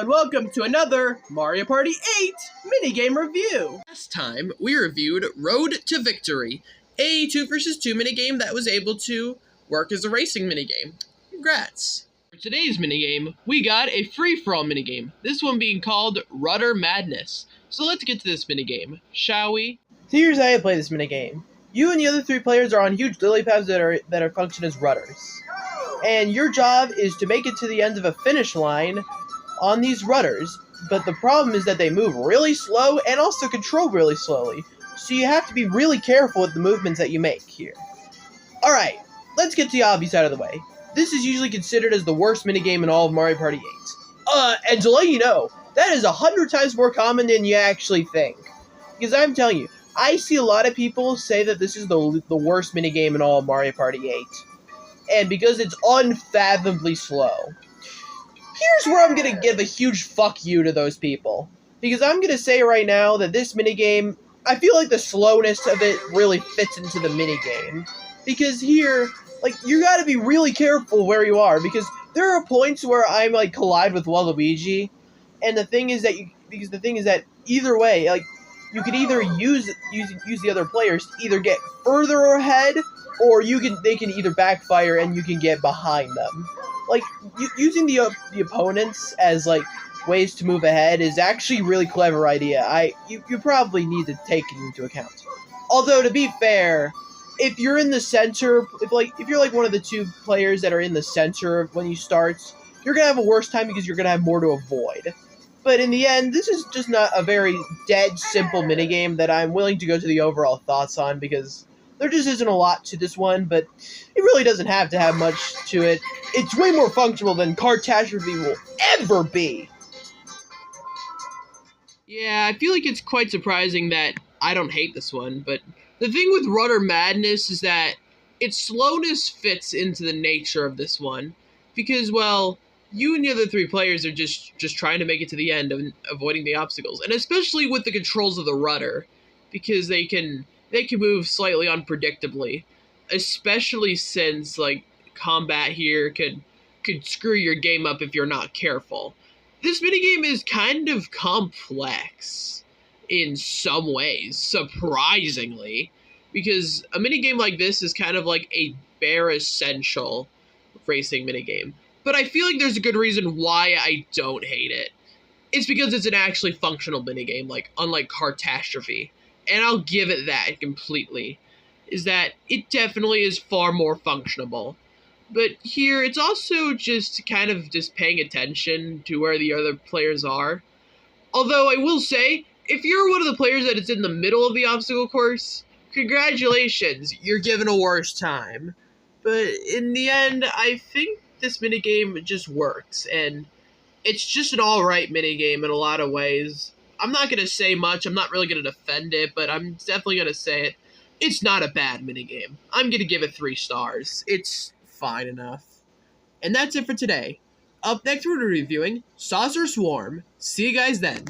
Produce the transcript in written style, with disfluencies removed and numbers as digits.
and welcome to another Mario Party 8 minigame review. Last time, we reviewed Road to Victory, a 2 vs 2 minigame that was able to work as a racing minigame. Congrats! For today's minigame, we got a free-for-all minigame, this one being called Rudder Madness. So let's get to this minigame, shall we? So here's how you play this minigame. You and the other 3 players are on huge lily pads that are function as rudders. And your job is to make it to the end of a finish line on these rudders, but the problem is that they move really slow and also control really slowly, so you have to be really careful with the movements that you make here. Alright, let's get to the obvious out of the way. This is usually considered as the worst minigame in all of Mario Party 8. And to let you know, that is 100 times more common than you actually think. Because I'm telling you, I see a lot of people say that this is the worst minigame in all of Mario Party 8. And because it's unfathomably slow. Here's where I'm going to give a huge fuck you to those people. Because I'm going to say right now that this minigame, I feel like the slowness of it really fits into the minigame. Because here, like, you got to be really careful where you are. Because there are points where I'm, like, collide with Waluigi. And the thing is that, either way, like, you could either use the other players to either get further ahead, or they can either backfire and you can get behind them. Like, using the opponents as, like, ways to move ahead is actually a really clever idea. You probably need to take it into account. Although, to be fair, if you're in the center, if you're like one of the 2 players that are in the center when you start, you're gonna have a worse time because you're gonna have more to avoid. But in the end, this is just not a very dead simple minigame that I'm willing to go to the overall thoughts on, because there just isn't a lot to this one, but it really doesn't have to have much to it. It's way more functional than Catastrophe will ever be. Yeah, I feel like it's quite surprising that I don't hate this one, but the thing with Rudder Madness is that its slowness fits into the nature of this one, because, well, you and the other 3 players are just trying to make it to the end and avoiding the obstacles, and especially with the controls of the rudder, because they can move slightly unpredictably, especially since, like, combat here could screw your game up if you're not careful. This minigame is kind of complex in some ways, surprisingly, because a minigame like this is kind of like a bare essential racing minigame. But I feel like there's a good reason why I don't hate it. It's because it's an actually functional minigame, like, unlike Catastrophe. And I'll give it that completely, is that it definitely is far more functionable. But here, it's also just kind of just paying attention to where the other players are. Although I will say, if you're one of the players that is in the middle of the obstacle course, congratulations, you're given a worse time. But in the end, I think this minigame just works, and it's just an alright minigame in a lot of ways. I'm not going to say much, I'm not really going to defend it, but I'm definitely going to say it. It's not a bad minigame. I'm going to give it 3 stars. It's fine enough. And that's it for today. Up next, we're reviewing Saucer Swarm. See you guys then.